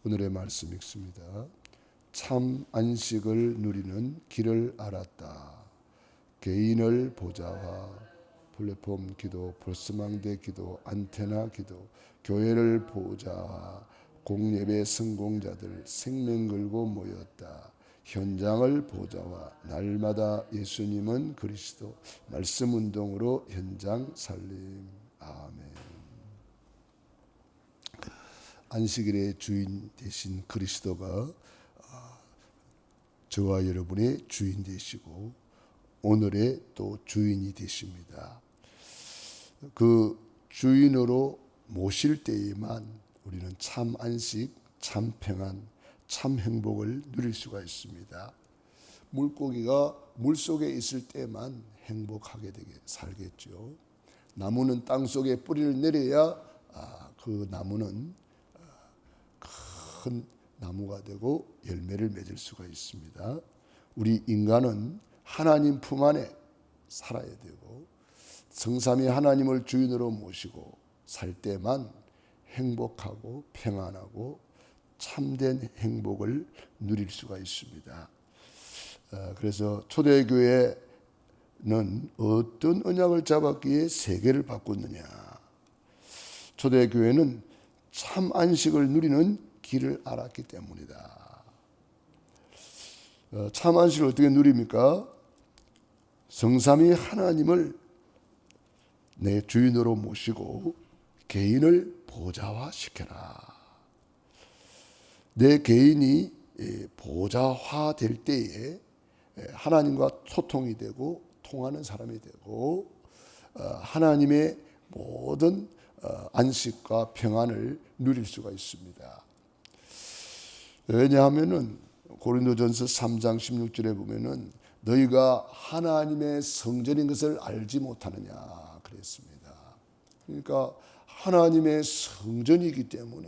오늘의 말씀 읽습니다. 참 안식을 누리는 길을 알았다. 개인을 보좌화, 플랫폼 기도, 볼스망대 기도, 안테나 기도, 교회를 보좌화, 공예배 성공자들 생명 걸고 모였다. 현장을 보좌화, 날마다 예수님은 그리스도, 말씀 운동으로 현장 살림. 아멘. 안식일의 주인 되신 그리스도가 저와 여러분의 주인 되시고 오늘의 또 주인이 되십니다. 그 주인으로 모실 때에만 우리는 참 안식, 참 평안, 참 행복을 누릴 수가 있습니다. 물고기가 물속에 있을 때만 행복하게 되게 살겠죠. 나무는 땅속에 뿌리를 내려야 그 나무는 큰 나무가 되고 열매를 맺을 수가 있습니다. 우리 인간은 하나님 품 안에 살아야 되고 성삼위 하나님을 주인으로 모시고 살 때만 행복하고 평안하고 참된 행복을 누릴 수가 있습니다. 그래서 초대교회는 어떤 언약을 잡았기에 세계를 바꿨느냐. 초대교회는 참 안식을 누리는 길을 알았기 때문이다. 참 안식을 어떻게 누립니까? 성삼위 하나님을 내 주인으로 모시고 개인을 보좌화시켜라. 내 개인이 보좌화될 때에 하나님과 소통이 되고 통하는 사람이 되고 하나님의 모든 안식과 평안을 누릴 수가 있습니다. 왜냐하면은 고린도전서 3장 16절에 보면은 너희가 하나님의 성전인 것을 알지 못하느냐 그랬습니다. 그러니까 하나님의 성전이기 때문에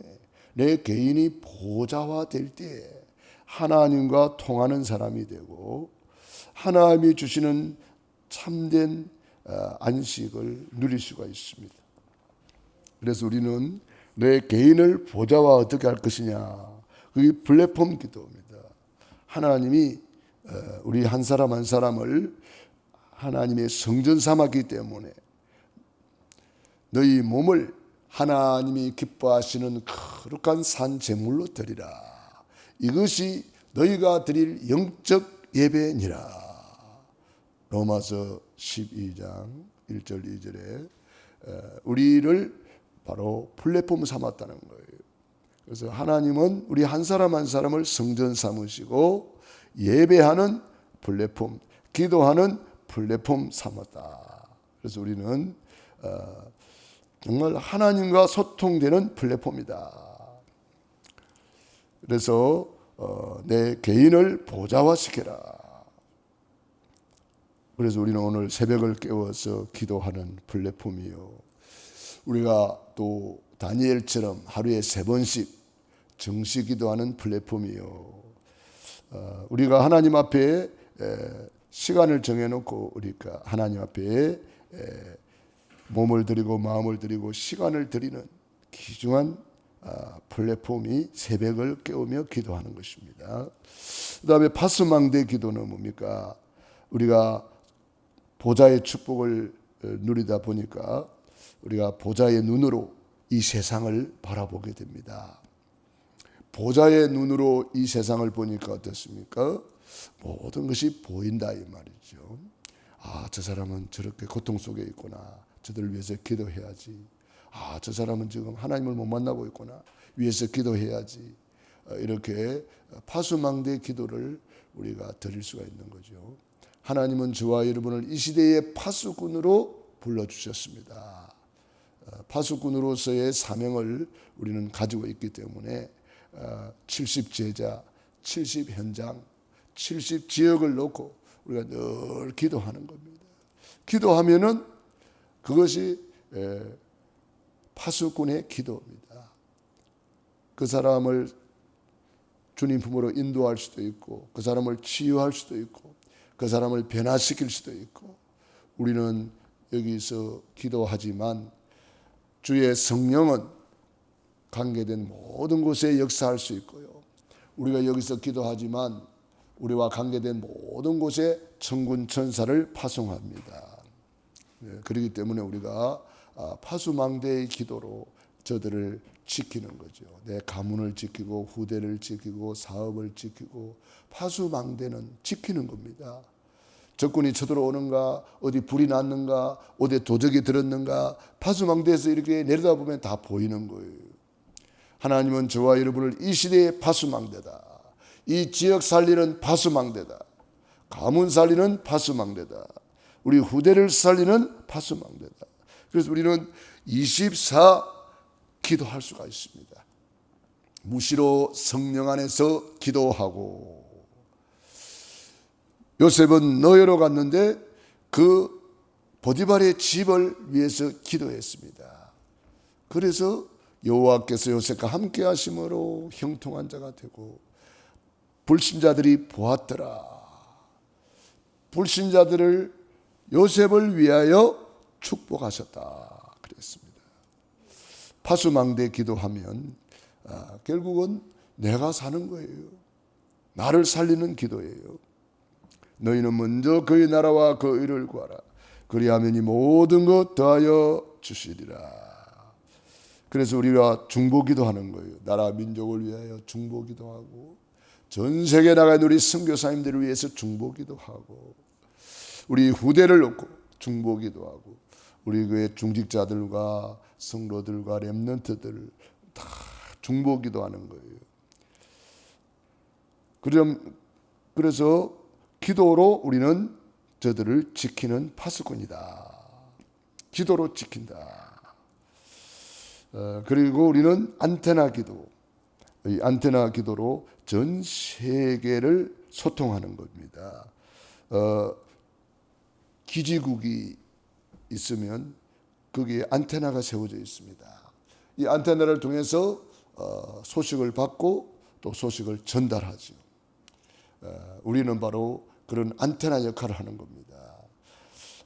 내 개인이 보좌화될 때에 하나님과 통하는 사람이 되고 하나님이 주시는 참된 안식을 누릴 수가 있습니다. 그래서 우리는 내 개인을 보좌화 어떻게 할 것이냐. 그게 플랫폼 기도입니다. 하나님이 우리 한 사람 한 사람을 하나님의 성전 삼았기 때문에 너희 몸을 하나님이 기뻐하시는 거룩한 산 제물로 드리라. 이것이 너희가 드릴 영적 예배니라. 로마서 12장 1절 2절에 우리를 바로 플랫폼 삼았다는 거예요. 그래서 하나님은 우리 한 사람 한 사람을 성전 삼으시고 예배하는 플랫폼, 기도하는 플랫폼 삼았다. 그래서 우리는 정말 하나님과 소통되는 플랫폼이다. 그래서 내 개인을 보좌화시켜라. 그래서 우리는 오늘 새벽을 깨워서 기도하는 플랫폼이요. 우리가 또 다니엘처럼 하루에 3번씩 정시 기도하는 플랫폼이요. 우리가 하나님 앞에 시간을 정해놓고 우리가 하나님 앞에 몸을 드리고 마음을 드리고 시간을 드리는 귀중한 플랫폼이 새벽을 깨우며 기도하는 것입니다. 그 다음에 파수망대 기도는 뭡니까? 우리가 보좌의 축복을 누리다 보니까 우리가 보좌의 눈으로 이 세상을 바라보게 됩니다. 보좌의 눈으로 이 세상을 보니까 어떻습니까? 모든 것이 보인다 이 말이죠. 저 사람은 저렇게 고통 속에 있구나. 저들을 위해서 기도해야지. 저 사람은 지금 하나님을 못 만나고 있구나. 위해서 기도해야지. 이렇게 파수망대 기도를 우리가 드릴 수가 있는 거죠. 하나님은 저와 여러분을 이 시대의 파수꾼으로 불러주셨습니다. 파수꾼으로서의 사명을 우리는 가지고 있기 때문에 70제자, 70현장, 70지역을 놓고 우리가 늘 기도하는 겁니다. 기도하면은 그것이 파수꾼의 기도입니다. 그 사람을 주님 품으로 인도할 수도 있고 그 사람을 치유할 수도 있고 그 사람을 변화시킬 수도 있고 우리는 여기서 기도하지만 주의 성령은 관계된 모든 곳에 역사할 수 있고요. 우리가 여기서 기도하지만 우리와 관계된 모든 곳에 천군 천사를 파송합니다. 그렇기 때문에 우리가 파수망대의 기도로 저들을 지키는 거죠. 내 가문을 지키고 후대를 지키고 사업을 지키고 파수망대는 지키는 겁니다. 적군이 쳐들어오는가, 어디 불이 났는가, 어디 도적이 들었는가, 파수망대에서 이렇게 내려다보면 다 보이는 거예요. 하나님은 저와 여러분을 이 시대의 파수망대다, 이 지역 살리는 파수망대다, 가문 살리는 파수망대다, 우리 후대를 살리는 파수망대다. 그래서 우리는 24 기도할 수가 있습니다. 무시로 성령 안에서 기도하고, 요셉은 노예로 갔는데 그 보디발의 집을 위해서 기도했습니다. 그래서 여호와께서 요셉과 함께 하심으로 형통한 자가 되고 불신자들이 보았더라. 불신자들을 요셉을 위하여 축복하셨다 그랬습니다. 파수망대 기도하면 결국은 내가 사는 거예요. 나를 살리는 기도예요. 너희는 먼저 그의 나라와 그 의를 구하라. 그리하면 이 모든 것 더하여 주시리라. 그래서 우리가 중보기도 하는 거예요. 나라 민족을 위하여 중보기도 하고, 전 세계에 나가는 우리 선교사님들을 위해서 중보기도 하고, 우리 후대를 놓고 중보기도 하고, 우리 교회 중직자들과 성도들과 렘넌트들을 다 중보기도 하는 거예요. 그래서 기도로 우리는 저들을 지키는 파수꾼이다. 기도로 지킨다. 그리고 우리는 안테나 기도, 이 안테나 기도로 전 세계를 소통하는 겁니다. 기지국이 있으면 거기에 안테나가 세워져 있습니다. 이 안테나를 통해서 소식을 받고 또 소식을 전달하죠. 우리는 바로 그런 안테나 역할을 하는 겁니다.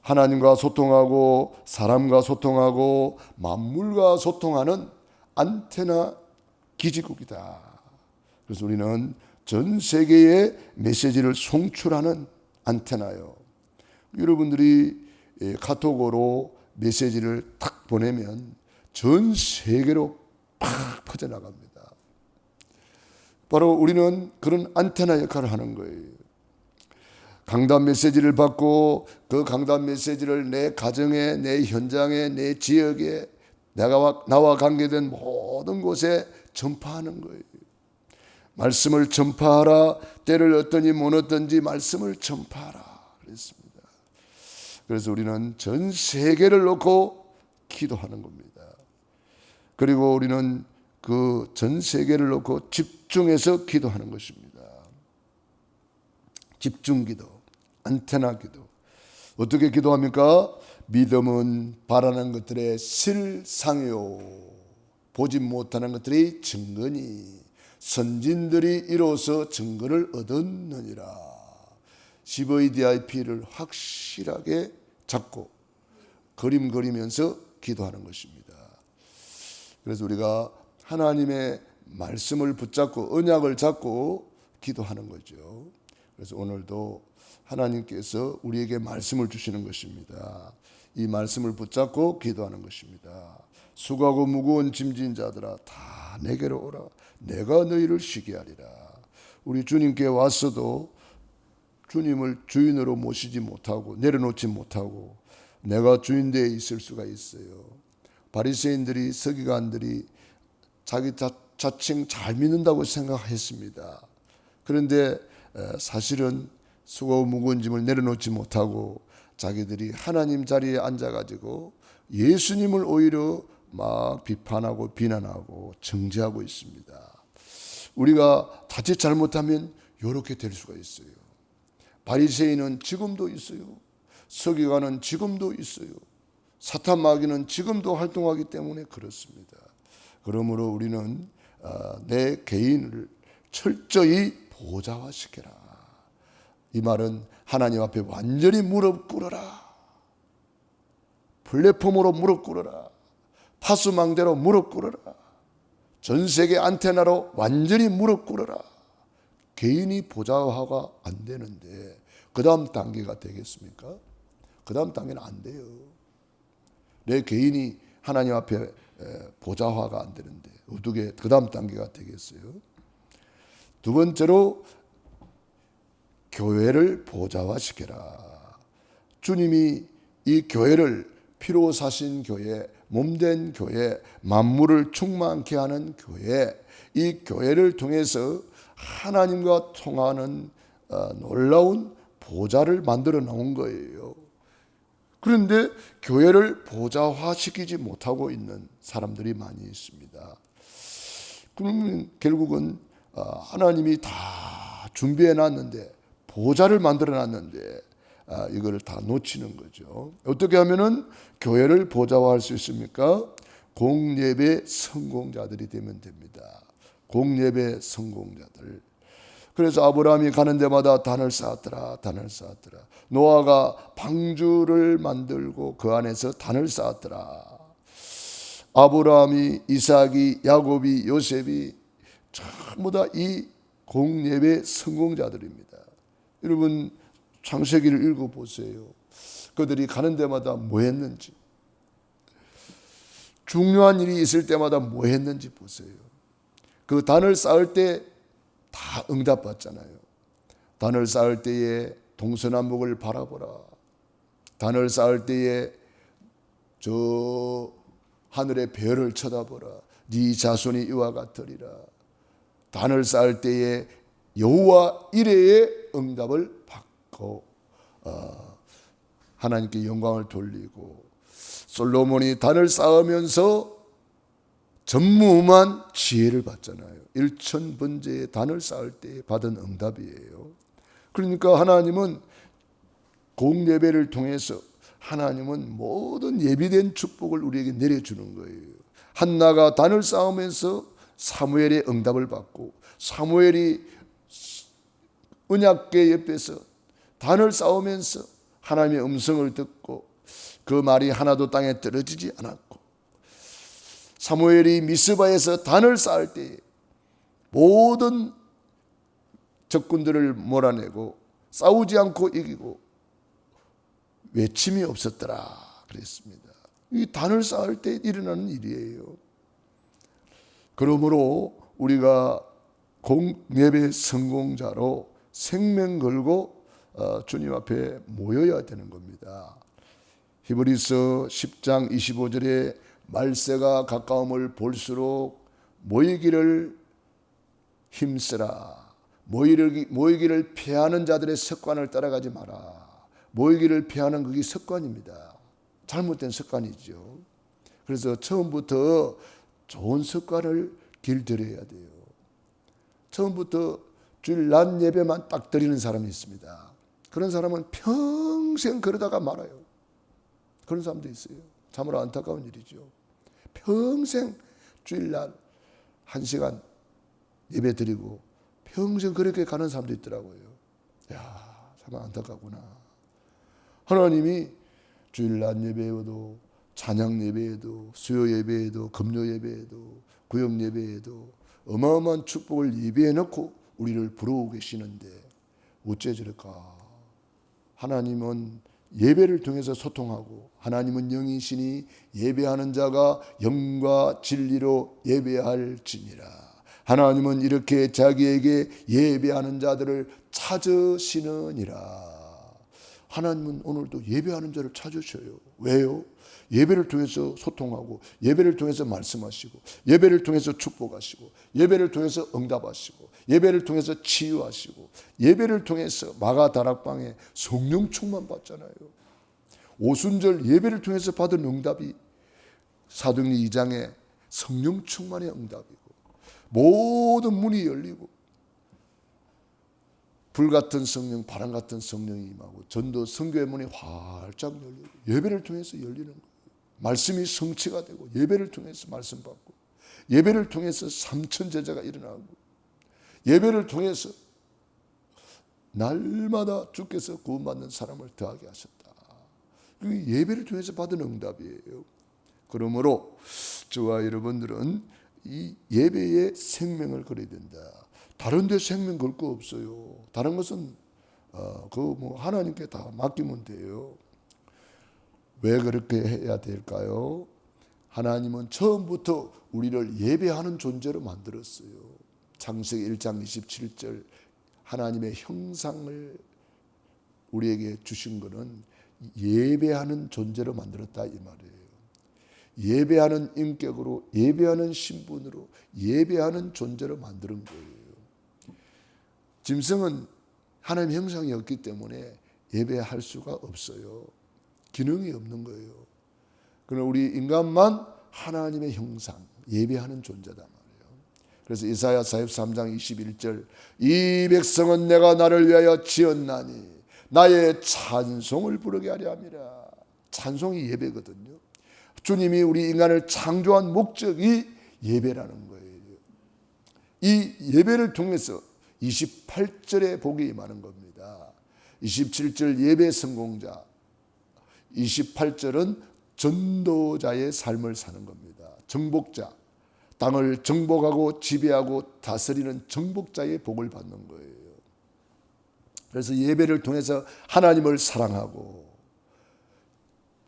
하나님과 소통하고 사람과 소통하고 만물과 소통하는 안테나 기지국이다. 그래서 우리는 전 세계에 메시지를 송출하는 안테나요. 여러분들이 카톡으로 메시지를 탁 보내면 전 세계로 팍 퍼져나갑니다. 바로 우리는 그런 안테나 역할을 하는 거예요. 강단 메시지를 받고 그 강단 메시지를 내 가정에, 내 현장에, 내 지역에, 나와 관계된 모든 곳에 전파하는 거예요. 말씀을 전파하라. 때를 얻든지 못 얻든지 말씀을 전파하라 그랬습니다. 그래서 우리는 전 세계를 놓고 기도하는 겁니다. 그리고 우리는 그 전 세계를 놓고 집중해서 기도하는 것입니다. 집중기도, 안테나 기도. 어떻게 기도합니까? 믿음은 바라는 것들의 실상이요, 보지 못하는 것들의 증거니 선진들이 이로써 증거를 얻었느니라. CVDIP를 확실하게 잡고 그림 그리면서 기도하는 것입니다. 그래서 우리가 하나님의 말씀을 붙잡고 언약을 잡고 기도하는 거죠. 그래서 오늘도 하나님께서 우리에게 말씀을 주시는 것입니다. 이 말씀을 붙잡고 기도하는 것입니다. 수고하고 무거운 짐진 자들아 다 내게로 오라. 내가 너희를 쉬게 하리라. 우리 주님께 왔어도 주님을 주인으로 모시지 못하고 내려놓지 못하고 내가 주인되어 있을 수가 있어요. 바리새인들이, 서기관들이 자기 자칭 잘 믿는다고 생각했습니다. 그런데 사실은 수고 무거운 짐을 내려놓지 못하고 자기들이 하나님 자리에 앉아가지고 예수님을 오히려 막 비판하고 비난하고 정죄하고 있습니다. 우리가 자칫 잘못하면 이렇게 될 수가 있어요. 바리새인은 지금도 있어요. 서기관은 지금도 있어요. 사탄 마귀는 지금도 활동하기 때문에 그렇습니다. 그러므로 우리는 내 개인을 철저히 보좌화시켜라. 이 말은 하나님 앞에 완전히 무릎 꿇어라. 플랫폼으로 무릎 꿇어라. 파수망대로 무릎 꿇어라. 전 세계 안테나로 완전히 무릎 꿇어라. 개인이 보좌화가 안 되는데 그 다음 단계가 되겠습니까? 그 다음 단계는 안 돼요. 내 개인이 하나님 앞에 보좌화가 안 되는데 어떻게 그 다음 단계가 되겠어요? 두 번째로 교회를 보좌화시켜라. 주님이 이 교회를 피로 사신 교회, 몸된 교회, 만물을 충만케 하는 교회, 이 교회를 통해서 하나님과 통하는 놀라운 보좌를 만들어 놓은 거예요. 그런데 교회를 보좌화시키지 못하고 있는 사람들이 많이 있습니다. 그러면 결국은 하나님이 다 준비해 놨는데, 보좌를 만들어 놨는데 이걸 다 놓치는 거죠. 어떻게 하면은 교회를 보좌화할 수 있습니까? 공예배 성공자들이 되면 됩니다. 공예배 성공자들. 그래서 아브라함이 가는 데마다 단을 쌓았더라. 단을 쌓았더라. 노아가 방주를 만들고 그 안에서 단을 쌓았더라. 아브라함이, 이삭이, 야곱이, 요셉이 전부 다 이 공예배 성공자들입니다. 여러분 창세기를 읽어보세요. 그들이 가는 데마다 뭐 했는지, 중요한 일이 있을 때마다 뭐 했는지 보세요. 그 단을 쌓을 때 다 응답받잖아요. 단을 쌓을 때에 동서남북을 바라보라. 단을 쌓을 때에 저 하늘의 별을 쳐다보라. 네 자손이 이와 같으리라. 단을 쌓을 때에 여호와 이레의 응답을 받고 하나님께 영광을 돌리고, 솔로몬이 단을 쌓으면서 전무후무한 지혜를 받잖아요. 일천번제의 단을 쌓을 때 받은 응답이에요. 그러니까 하나님은 공예배를 통해서 하나님은 모든 예비된 축복을 우리에게 내려주는 거예요. 한나가 단을 쌓으면서 사무엘의 응답을 받고, 사무엘이 언약궤 옆에서 단을 쌓으면서 하나님의 음성을 듣고 그 말이 하나도 땅에 떨어지지 않았고, 사무엘이 미스바에서 단을 쌓을 때 모든 적군들을 몰아내고 싸우지 않고 이기고 외침이 없었더라 그랬습니다. 이 단을 쌓을 때 일어나는 일이에요. 그러므로 우리가 공예배 성공자로 생명 걸고 주님 앞에 모여야 되는 겁니다. 히브리서 10장 25절에 말세가 가까움을 볼수록 모이기를 힘쓰라. 모이기를 피하는 자들의 습관을 따라가지 마라. 모이기를 피하는 그게 습관입니다. 잘못된 습관이죠. 그래서 처음부터 좋은 습관을 길들여야 돼요. 처음부터 주일 낮 예배만 딱 드리는 사람이 있습니다. 그런 사람은 평생 그러다가 말아요. 그런 사람도 있어요. 참으로 안타까운 일이죠. 평생 주일날 1시간 예배 드리고 평생 그렇게 가는 사람도 있더라고요. 야, 참 안타깝구나. 하나님이 주일날 예배에도, 찬양 예배에도, 수요 예배에도, 금요 예배에도, 구역 예배에도 어마어마한 축복을 예배해 놓고 우리를 부르고 계시는데 어째 저럴까? 하나님은 예배를 통해서 소통하고, 하나님은 영이시니 예배하는 자가 영과 진리로 예배할지니라. 하나님은 이렇게 자기에게 예배하는 자들을 찾으시느니라. 하나님은 오늘도 예배하는 자를 찾으셔요. 왜요? 예배를 통해서 소통하고, 예배를 통해서 말씀하시고, 예배를 통해서 축복하시고, 예배를 통해서 응답하시고, 예배를 통해서 치유하시고, 예배를 통해서 마가 다락방에 성령 충만 받잖아요. 오순절 예배를 통해서 받은 응답이 사도행전 2장에 성령 충만의 응답이고, 모든 문이 열리고 불같은 성령, 바람 같은 성령이 임하고 전도 선교의 문이 활짝 열리고 예배를 통해서 열리는 거예요. 말씀이 성취가 되고 예배를 통해서 말씀 받고 예배를 통해서 3천 제자가 일어나고 예배를 통해서 날마다 주께서 구원받는 사람을 더하게 하셨다. 그게 예배를 통해서 받은 응답이에요. 그러므로 저와 여러분들은 이 예배에 생명을 걸어야 된다. 다른 데 생명 걸 거 없어요. 다른 것은 하나님께 다 맡기면 돼요. 왜 그렇게 해야 될까요? 하나님은 처음부터 우리를 예배하는 존재로 만들었어요. 창세기 1장 27절 하나님의 형상을 우리에게 주신 것은 예배하는 존재로 만들었다 이 말이에요. 예배하는 인격으로, 예배하는 신분으로, 예배하는 존재로 만드는 거예요. 짐승은 하나님의 형상이 없기 때문에 예배할 수가 없어요. 기능이 없는 거예요. 그러나 우리 인간만 하나님의 형상, 예배하는 존재다 말이에요. 그래서 이사야 43장 21절 이 백성은 내가 나를 위하여 지었나니 나의 찬송을 부르게 하려 함이라. 찬송이 예배거든요. 주님이 우리 인간을 창조한 목적이 예배라는 거예요. 이 예배를 통해서 28절에 복이 임하는 겁니다. 27절 예배 성공자, 28절은 전도자의 삶을 사는 겁니다. 정복자, 땅을 정복하고 지배하고 다스리는 정복자의 복을 받는 거예요. 그래서 예배를 통해서 하나님을 사랑하고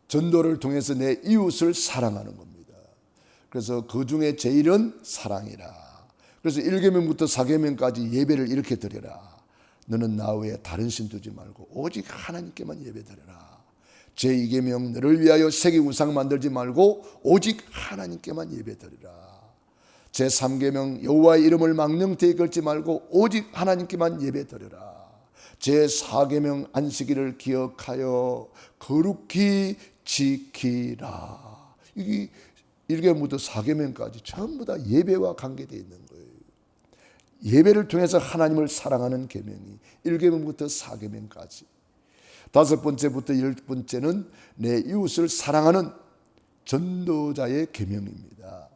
전도를 통해서 내 이웃을 사랑하는 겁니다. 그래서 그 중에 제일은 사랑이라. 그래서 1계명부터 4계명까지 예배를 이렇게 드려라. 너는 나 외에 다른 신 두지 말고 오직 하나님께만 예배 드려라. 제2계명 너를 위하여 세계 우상 만들지 말고 오직 하나님께만 예배 드리라. 제3계명 여호와의 이름을 망령되이 걸지 말고 오직 하나님께만 예배 드려라. 제4계명 안식일을 기억하여 거룩히 지키라. 이게 1계명부터 4계명까지 전부 다 예배와 관계되어 있는 거예요. 예배를 통해서 하나님을 사랑하는 계명이 1계명부터 4계명까지. 5번째부터 10번째는 내 이웃을 사랑하는 전도자의 계명입니다.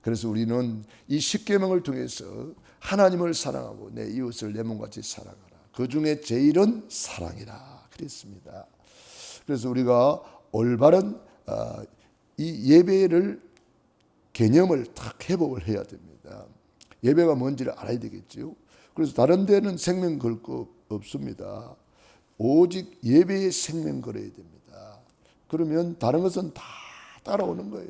그래서 우리는 이 10계명을 통해서 하나님을 사랑하고 내 이웃을 내 몸같이 사랑하라. 그 중에 제일은 사랑이라 그랬습니다. 그래서 우리가 올바른 이 예배를 개념을 딱 회복을 해야 됩니다. 예배가 뭔지를 알아야 되겠죠. 그래서 다른 데는 생명 걸 거 없습니다. 오직 예배에 생명 걸어야 됩니다. 그러면 다른 것은 다 따라오는 거예요.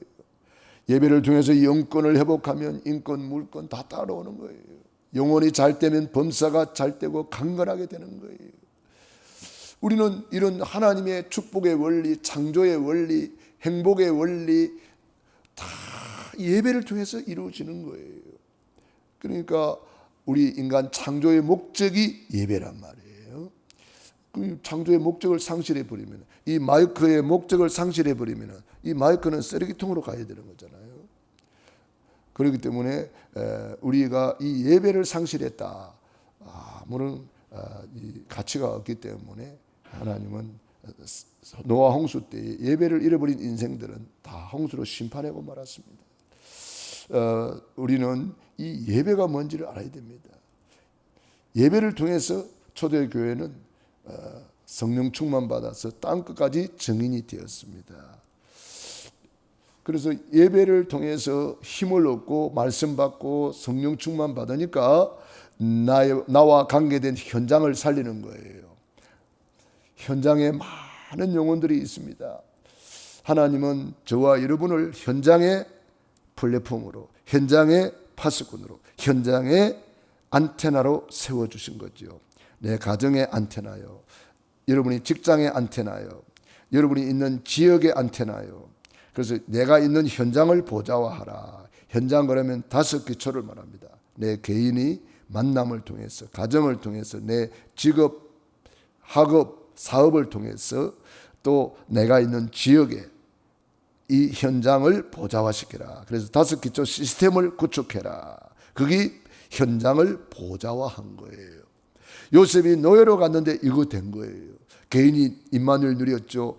예배를 통해서 영권을 회복하면 인권, 물권 다 따라오는 거예요. 영혼이 잘 되면 범사가 잘 되고 강건하게 되는 거예요. 우리는 이런 하나님의 축복의 원리, 창조의 원리, 행복의 원리 다 예배를 통해서 이루어지는 거예요. 그러니까 우리 인간 창조의 목적이 예배란 말이에요. 그 창조의 목적을 상실해 버리면, 이 마이크의 목적을 상실해 버리면 이 마이크는 쓰레기통으로 가야 되는 거잖아요. 그렇기 때문에 우리가 이 예배를 상실했다. 아무런 이 가치가 없기 때문에 하나님은 노아 홍수 때 예배를 잃어버린 인생들은 다 홍수로 심판하고 말았습니다. 우리는 이 예배가 뭔지를 알아야 됩니다. 예배를 통해서 초대교회는 성령 충만 받아서 땅끝까지 증인이 되었습니다. 그래서 예배를 통해서 힘을 얻고 말씀 받고 성령 충만 받으니까 나와 관계된 현장을 살리는 거예요. 현장에 많은 영혼들이 있습니다. 하나님은 저와 여러분을 현장의 플랫폼으로, 현장의 파수꾼으로, 현장의 안테나로 세워주신 거죠. 내 가정의 안테나요, 여러분이 직장의 안테나요, 여러분이 있는 지역의 안테나요. 그래서 내가 있는 현장을 보좌화하라. 현장 그러면 5기초를 말합니다. 내 개인이 만남을 통해서, 가정을 통해서, 내 직업, 학업, 사업을 통해서, 또 내가 있는 지역에 이 현장을 보좌화시켜라. 그래서 5기초 시스템을 구축해라. 그게 현장을 보좌화한 거예요. 요셉이 노예로 갔는데 이거 된 거예요. 개인이 임마누엘 누렸죠.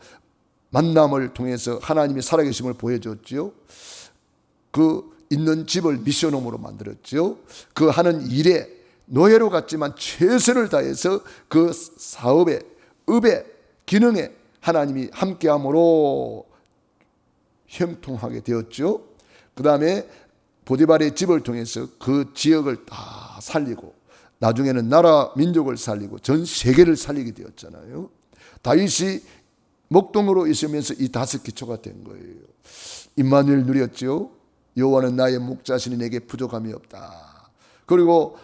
만남을 통해서 하나님이 살아계심을 보여줬죠. 그 있는 집을 미션홈으로 만들었죠. 그 하는 일에 노예로 갔지만 최선을 다해서 그 사업에, 업에, 기능에 하나님이 함께함으로 형통하게 되었죠. 그 다음에 보디발의 집을 통해서 그 지역을 다 살리고 나중에는 나라 민족을 살리고 전 세계를 살리게 되었잖아요. 다윗이 목동으로 있으면서 이 5기초가 된 거예요. 임마누엘 누렸죠. 여호와는 나의 목자시니 내게 부족함이 없다. 그리고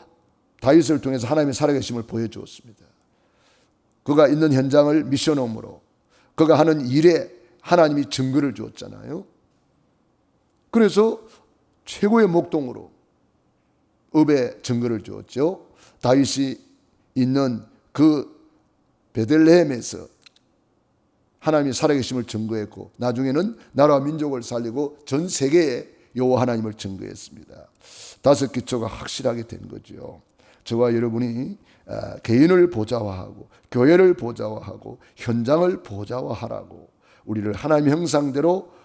다윗을 통해서 하나님의 살아계심을 보여주었습니다. 그가 있는 현장을 미션홈으로, 그가 하는 일에 하나님이 증거를 주었잖아요. 그래서 최고의 목동으로 업의 증거를 주었죠. 다윗이 있는 그 베들레헴에서 하나님이 살아계심을 증거했고 나중에는 나라와 민족을 살리고 전 세계에 여호와 하나님을 증거했습니다. 5기초가 확실하게 된 거죠. 저와 여러분이 개인을 보좌화하고 교회를 보좌화하고 현장을 보좌화하라고 우리를 하나님의 형상대로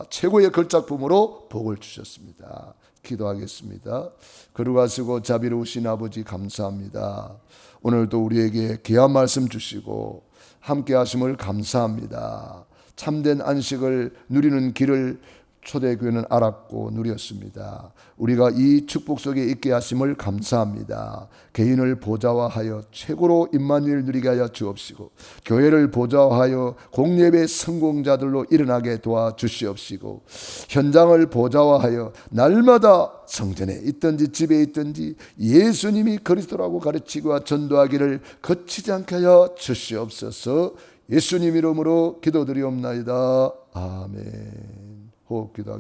최고의 걸작품으로 복을 주셨습니다. 기도하겠습니다. 거룩하시고 자비로우신 아버지 감사합니다. 오늘도 우리에게 귀한 말씀 주시고 함께 하심을 감사합니다. 참된 안식을 누리는 길을 초대교회는 알았고 누렸습니다. 우리가 이 축복 속에 있게 하심을 감사합니다. 개인을 보좌화하여 최고로 임마누엘 누리게 하여 주옵시고 교회를 보좌화하여 공예배 성공자들로 일어나게 도와주시옵시고 현장을 보좌화하여 날마다 성전에 있든지 집에 있든지 예수님이 그리스도라고 가르치고 전도하기를 거치지 않게 하여 주시옵소서. 예수님 이름으로 기도드리옵나이다. 아멘. 호흡 기도하겠습니다.